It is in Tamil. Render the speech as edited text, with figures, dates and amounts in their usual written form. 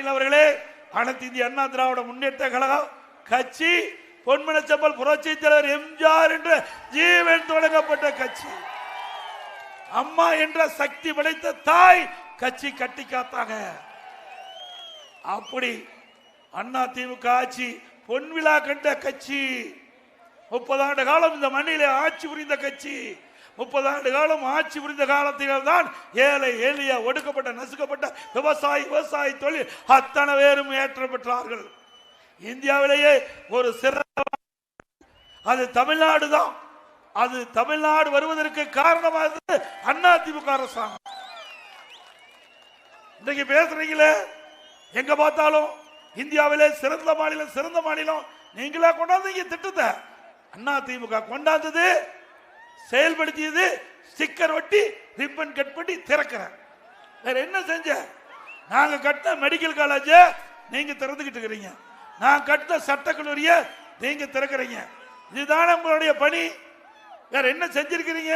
ஸ்டாலின் அவர்களே, அனைத்து இந்திய அண்ணா திராவிட முன்னேற்ற கழகம் கட்சி பொன்மனச்செம்மல் புரட்சி தலைவர் எம்ஜிஆர் என்ற ஜீவன் தொடங்கப்பட்ட கட்சி. அம்மா என்ற சக்தி படைத்த தாய் கட்சி கட்டி காத்தாங்க. அப்படி அண்ணா திமுக ஆட்சி பொன்விழா கண்ட கட்சி. 30 ஆண்டு காலம் இந்த மண்ணிலே ஆட்சி புரிந்த கட்சி. 30 ஆண்டு காலம் ஆட்சி புரிந்த காலத்தில் தான் ஏழை எளிய ஒடுக்கப்பட்ட நசுக்கப்பட்ட விவசாய தொழில் அத்தனை பேரும் ஏற்ற பெற்றார்கள். இந்தியாவிலேயே ஒரு சிறந்த அது தமிழ்நாடு தான். அது தமிழ்நாடு வருவதற்கு காரணமாக அண்ணா திமுக அரசாங்கம். இன்றைக்கு பேசுறீங்களே, எங்க பார்த்தாலும் இந்தியாவிலே சிறந்த மாநிலம் நீங்களா கொண்டாந்தீங்க திட்டத்தை. அண்ணா திமுக கொண்டாந்தது, செயல்படுத்தியது, ஸ்டிக்கர் ஒட்டி ரிப்பன் கட் பண்ணி திறக்கிற. வேற என்ன செஞ்ச? நாங்க கட்டின மெடிக்கல் காலேஜ் நீங்க திறந்துகிட்டு இருக்கிறீங்க. நான் கட்டின சட்டக்கல்லூரிய நீங்க திறக்கிறீங்க. இதுதான் நம்மளுடைய பணி. வேற என்ன செஞ்சிருக்கிறீங்க?